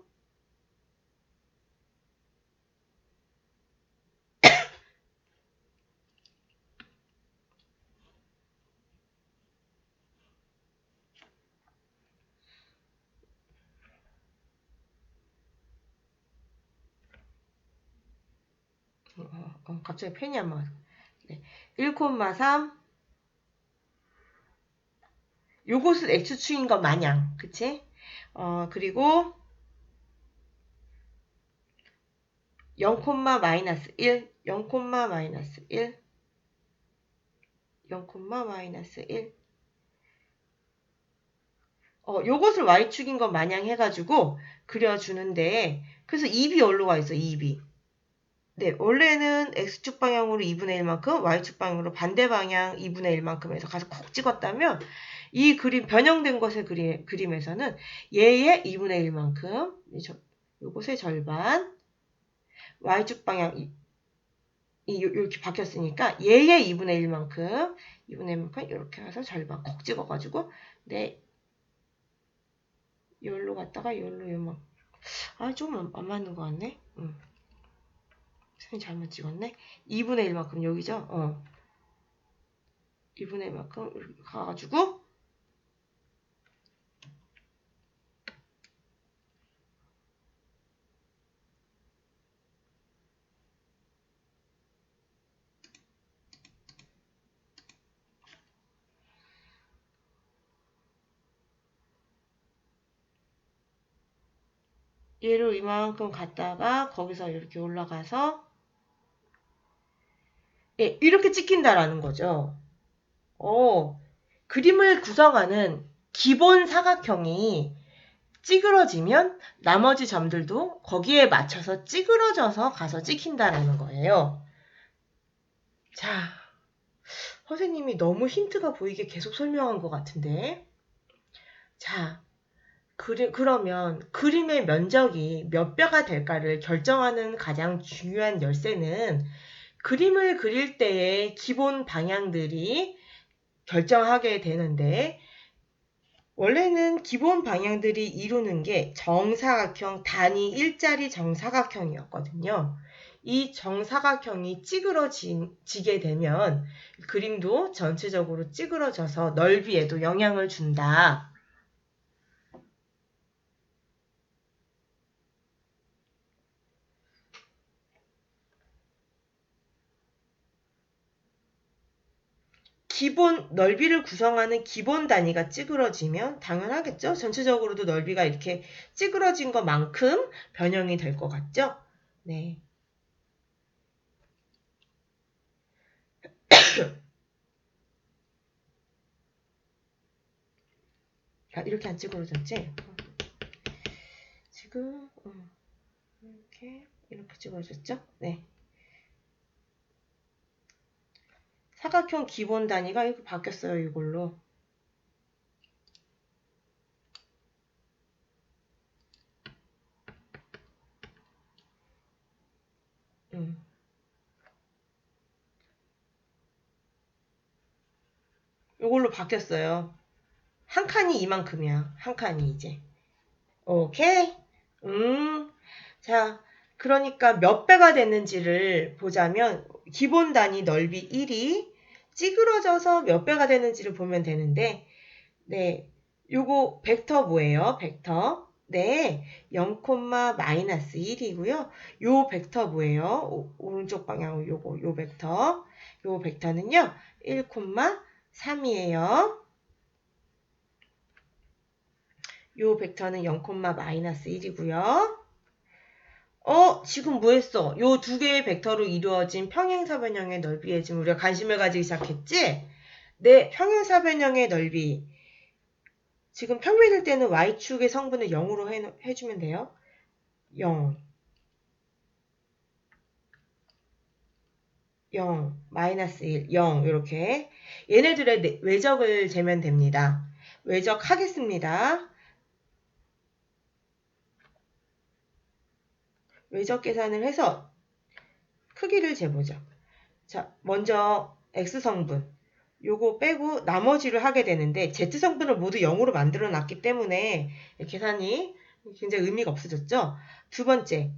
갑자기 펜이 안 맞아. 네. 1,3 요것은 X축인 것 마냥 그치? 그리고 0, 마이너스 1 0, 마이너스 1 0, 마이너스 1 요것을 Y축인 것 마냥 해가지고 그려주는데 그래서 2B 어디로 가 있어 2B 네, 원래는 X축 방향으로 2분의 1만큼, Y축 방향으로 반대 방향 2분의 1만큼 해서 가서 콕 찍었다면 이 그림, 변형된 것의 그림에서는 얘의 2분의 1만큼, 요것의 절반, Y축 방향, 이렇게 바뀌었으니까 얘의 2분의 1만큼, 2분의 1만큼 이렇게 해서 절반 콕 찍어가지고, 네, 여기로 갔다가 여기로 요만. 좀 안 맞는 것 같네. 선생님 잘못 찍었네. 2분의 1만큼 여기죠? 2분의 1만큼 이렇게 가가지고 얘를 이만큼 갔다가 거기서 이렇게 올라가서 예, 이렇게 찍힌다라는 거죠. 그림을 구성하는 기본 사각형이 찌그러지면 나머지 점들도 거기에 맞춰서 찌그러져서 가서 찍힌다라는 거예요. 자, 선생님이 너무 힌트가 보이게 계속 설명한 것 같은데. 자, 그러면 그림의 면적이 몇 뼈가 될까를 결정하는 가장 중요한 열쇠는 그림을 그릴 때의 기본 방향들이 결정하게 되는데, 원래는 기본 방향들이 이루는 게 정사각형, 단위 일자리 정사각형이었거든요. 이 정사각형이 찌그러지게 되면 그림도 전체적으로 찌그러져서 넓이에도 영향을 준다. 기본 넓이를 구성하는 기본 단위가 찌그러지면 당연하겠죠. 전체적으로도 넓이가 이렇게 찌그러진 것만큼 변형이 될 것 같죠. 네. 이렇게 안 찌그러졌지? 지금 이렇게 찌그러졌죠? 네. 사각형 기본 단위가 이렇게 바뀌었어요. 이걸로. 이걸로 바뀌었어요. 한 칸이 이만큼이야. 한 칸이 이제. 오케이? 자, 그러니까 몇 배가 됐는지를 보자면 기본 단위 넓이 1이 찌그러져서 몇 배가 되는지를 보면 되는데, 네, 요거 벡터 뭐예요? 벡터. 네, 0,-1이고요. 요 벡터 뭐예요? 오른쪽 방향 요 벡터. 요 벡터는요, 1,3이에요. 요 벡터는 0,-1이고요. 지금 뭐 했어? 요 두 개의 벡터로 이루어진 평행사변형의 넓이에 지금 우리가 관심을 가지기 시작했지? 네, 평행사변형의 넓이. 지금 평면일 때는 y축의 성분을 0으로 해주면 돼요. 0, 0, -1, 0 이렇게. 얘네들의 외적을 재면 됩니다. 외적 하겠습니다. 외적 계산을 해서 크기를 재보죠. 자, 먼저 X성분. 요거 빼고 나머지를 하게 되는데 Z성분을 모두 0으로 만들어 놨기 때문에 계산이 굉장히 의미가 없어졌죠. 두 번째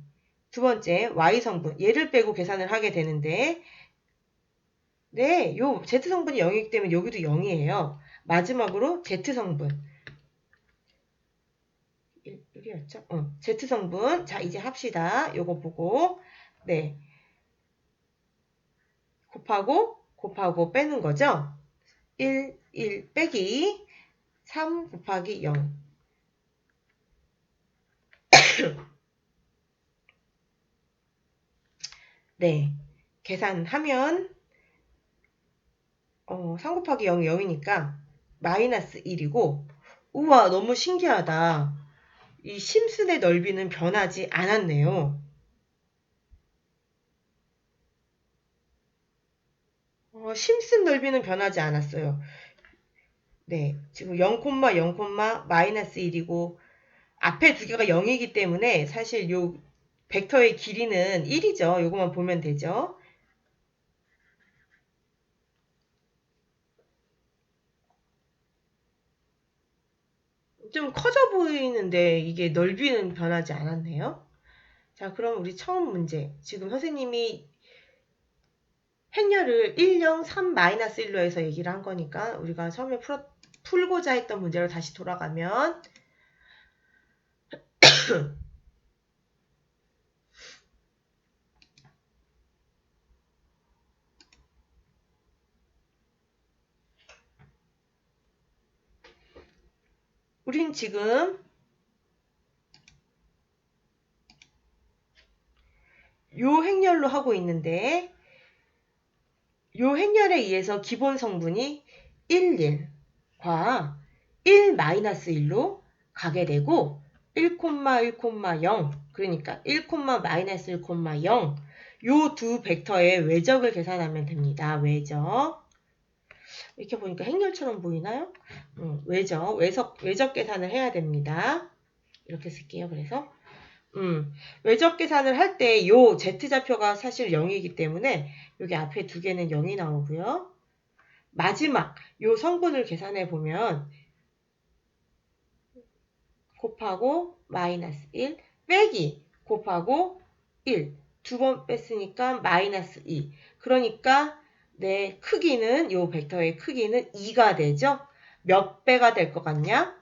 Y성분. 얘를 빼고 계산을 하게 되는데, 네, 요 Z성분이 0이기 때문에 여기도 0이에요. 마지막으로 Z성분. 1이었죠? Z성분. 자, 이제 합시다. 요거 보고, 네. 곱하고 빼는 거죠? 1 빼기 3 곱하기 0. 네. 계산하면 3 곱하기 0이 0이니까 마이너스 1이고, 우와, 너무 신기하다. 이 심슨의 넓이는 변하지 않았네요. 심슨 넓이는 변하지 않았어요. 네, 지금 0,0,-1이고 앞에 두 개가 0이기 때문에 사실 요 벡터의 길이는 1이죠. 요거만 보면 되죠. 좀 커져 보이는데 이게 넓이는 변하지 않았네요. 자, 그럼 우리 처음 문제. 지금 선생님이 행렬을 1, 0, 3, -1로 해서 얘기를 한 거니까 우리가 처음에 풀고자 했던 문제로 다시 돌아가면 우린 지금 요 행렬로 하고 있는데 요 행렬에 의해서 기본 성분이 1과 1-1로 가게 되고 1,1,0 그러니까 1,-1,0 요 두 벡터의 외적을 계산하면 됩니다. 외적. 이렇게 보니까 행렬처럼 보이나요? 외적 계산을 해야 됩니다. 이렇게 쓸게요. 그래서 외적 계산을 할 때 요 Z좌표가 사실 0이기 때문에 여기 앞에 두 개는 0이 나오고요. 마지막 요 성분을 계산해 보면 곱하고 마이너스 1 빼기 곱하고 1 두 번 뺐으니까 마이너스 2 그러니까 내 크기는 요 벡터의 크기는 2가 되죠. 몇 배가 될 것 같냐?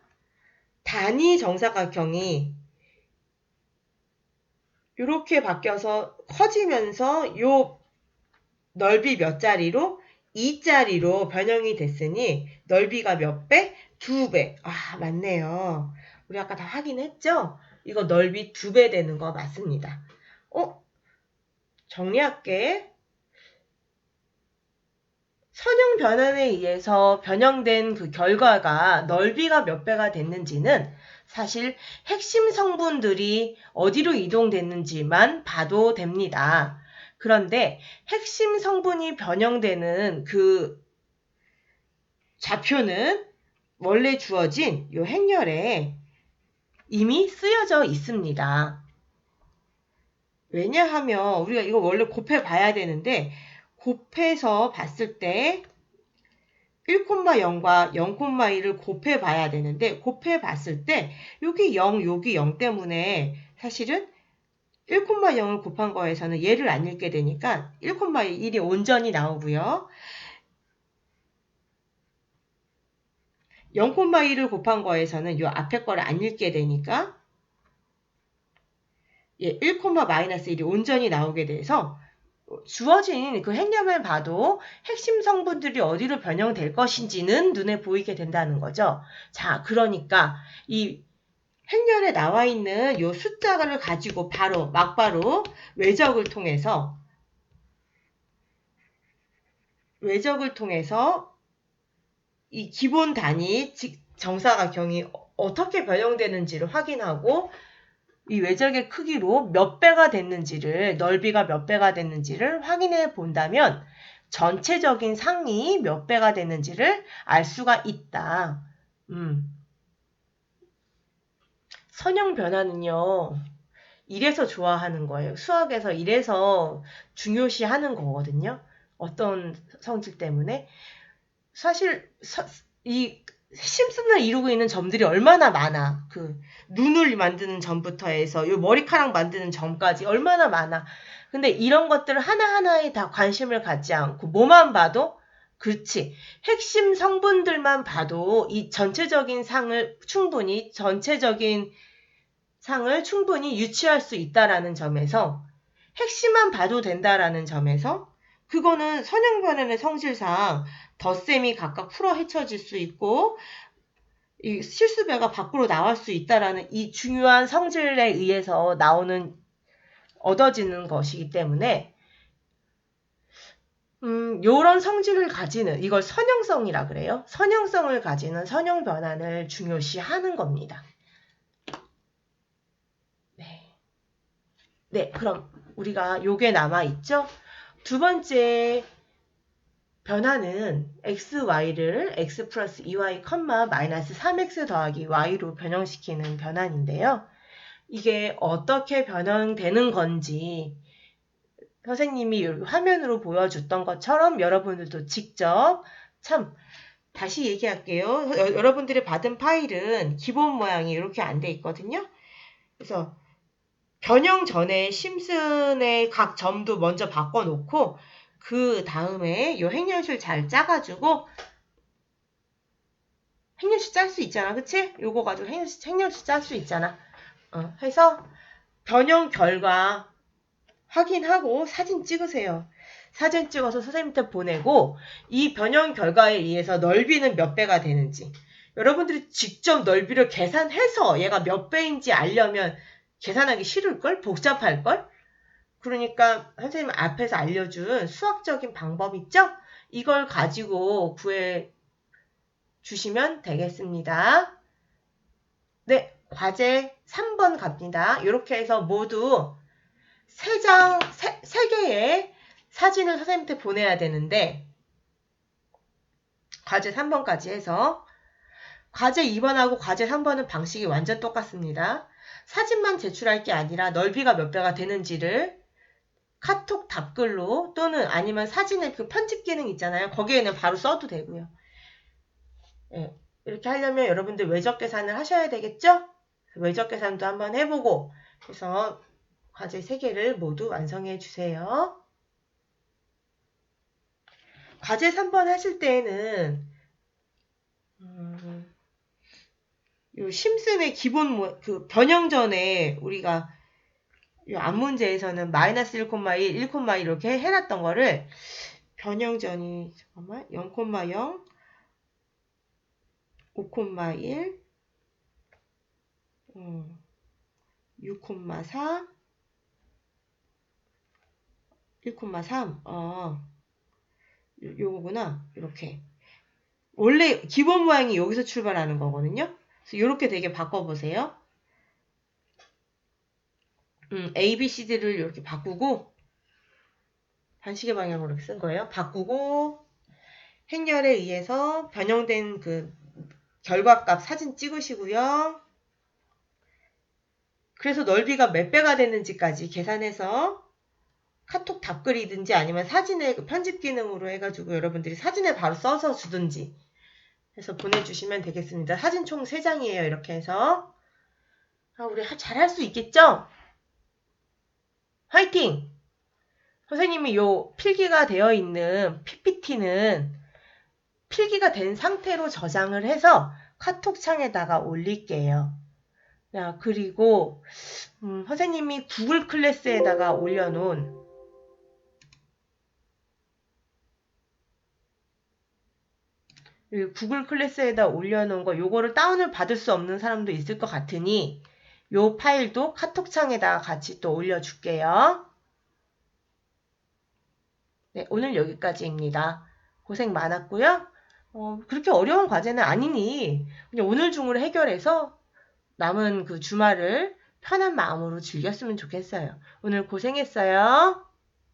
단위 정사각형이 이렇게 바뀌어서 커지면서 요 넓이 몇 자리로? 2자리로 변형이 됐으니 넓이가 몇 배? 2배. 아, 맞네요. 우리 아까 다 확인했죠? 이거 넓이 2배 되는 거 맞습니다. 정리할게. 선형 변환에 의해서 변형된 그 결과가 넓이가 몇 배가 됐는지는 사실 핵심 성분들이 어디로 이동됐는지만 봐도 됩니다. 그런데 핵심 성분이 변형되는 그 좌표는 원래 주어진 이 행렬에 이미 쓰여져 있습니다. 왜냐하면 우리가 이거 원래 곱해 봐야 되는데 곱해서 봤을 때 1,0과 0,2를 곱해 봐야 되는데 곱해 봤을 때 여기 0, 여기 0 때문에 사실은 1,0을 곱한 거에서는 얘를 안 읽게 되니까 1,1이 온전히 나오고요. 0,1을 곱한 거에서는 이 앞에 거를 안 읽게 되니까 1,-1이 온전히 나오게 돼서 주어진 그 행렬만 봐도 핵심 성분들이 어디로 변형될 것인지는 눈에 보이게 된다는 거죠. 자, 그러니까 이 행렬에 나와 있는 이 숫자를 가지고 막바로 외적을 통해서 이 기본 단위 정사각형이 어떻게 변형되는지를 확인하고 이 외적의 크기로 몇 배가 됐는지를 넓이가 몇 배가 됐는지를 확인해 본다면 전체적인 상이 몇 배가 됐는지를 알 수가 있다. 선형 변화는요. 이래서 좋아하는 거예요. 수학에서 이래서 중요시하는 거거든요. 어떤 성질 때문에. 사실 이 심슨을 이루고 있는 점들이 얼마나 많아. 그 눈을 만드는 점부터 해서 요 머리카락 만드는 점까지 얼마나 많아. 근데 이런 것들 하나하나에 다 관심을 갖지 않고 뭐만 봐도 그렇지. 핵심 성분들만 봐도 이 전체적인 상을 충분히 유추할 수 있다라는 점에서 핵심만 봐도 된다라는 점에서 그거는 선형 변환의 성질상 덧셈이 각각 풀어 헤쳐질 수 있고 이 실수배가 밖으로 나올 수 있다라는 이 중요한 성질에 의해서 얻어지는 것이기 때문에 요런 성질을 가지는 이걸 선형성이라 그래요. 선형성을 가지는 선형 변환을 중요시하는 겁니다. 네, 그럼 우리가 요게 남아있죠? 두 번째 변화는 xy를 x 플러스 2y, 마이너스 3x 더하기 y로 변형시키는 변환인데요. 이게 어떻게 변형되는 건지 선생님이 화면으로 보여줬던 것처럼 여러분들도 직접 다시 얘기할게요. 여러분들이 받은 파일은 기본 모양이 이렇게 안 돼 있거든요. 그래서 변형 전에 심슨의 각 점도 먼저 바꿔놓고 그 다음에 이 행렬식 잘 짜가지고 행렬식 짤 수 있잖아. 그치? 요거 가지고 행렬식 짤 수 있잖아. 해서 변형 결과 확인하고 사진 찍으세요. 사진 찍어서 선생님한테 보내고 이 변형 결과에 의해서 넓이는 몇 배가 되는지 여러분들이 직접 넓이를 계산해서 얘가 몇 배인지 알려면 계산하기 싫을걸? 복잡할걸? 그러니까 선생님 앞에서 알려준 수학적인 방법 있죠? 이걸 가지고 구해 주시면 되겠습니다. 네, 과제 3번 갑니다. 이렇게 해서 모두 3개의 사진을 선생님한테 보내야 되는데 과제 3번까지 해서 과제 2번하고 과제 3번은 방식이 완전 똑같습니다. 사진만 제출할 게 아니라 넓이가 몇 배가 되는지를 카톡 답글로 또는 아니면 사진의 그 편집 기능 있잖아요. 거기에는 바로 써도 되고요. 예, 이렇게 하려면 여러분들 외적 계산을 하셔야 되겠죠? 외적 계산도 한번 해보고 그래서 과제 3개를 모두 완성해 주세요. 과제 3번 하실 때에는 요 심슨의 기본 그 변형 전에 우리가 요 앞문제에서는 마이너스 1,1, 1,2 이렇게 해놨던 거를 변형 전이 잠깐만 0,0, 5,1, 6,4, 1,3 요거구나. 이렇게 원래 기본 모양이 여기서 출발하는 거거든요. 그래서 이렇게 되게 바꿔보세요. A, B, C, D를 이렇게 바꾸고 반시계 방향으로 이렇게 쓴 거예요. 바꾸고 행렬에 의해서 변형된 그 결과값 사진 찍으시고요. 그래서 넓이가 몇 배가 되는지까지 계산해서 카톡 답글이든지 아니면 사진의 그 편집 기능으로 해가지고 여러분들이 사진에 바로 써서 주든지 해서 보내주시면 되겠습니다. 사진 총 3장이에요. 이렇게 해서 우리 잘할 수 있겠죠? 화이팅! 선생님이 요 필기가 되어 있는 PPT는 필기가 된 상태로 저장을 해서 카톡 창에다가 올릴게요. 그리고 선생님이 구글 클래스에다가 올려놓은 구글 클래스에다 올려놓은 거 요거를 다운을 받을 수 없는 사람도 있을 것 같으니 요 파일도 카톡 창에다가 같이 또 올려줄게요. 네, 오늘 여기까지입니다. 고생 많았고요. 그렇게 어려운 과제는 아니니 그냥 오늘 중으로 해결해서 남은 그 주말을 편한 마음으로 즐겼으면 좋겠어요. 오늘 고생했어요.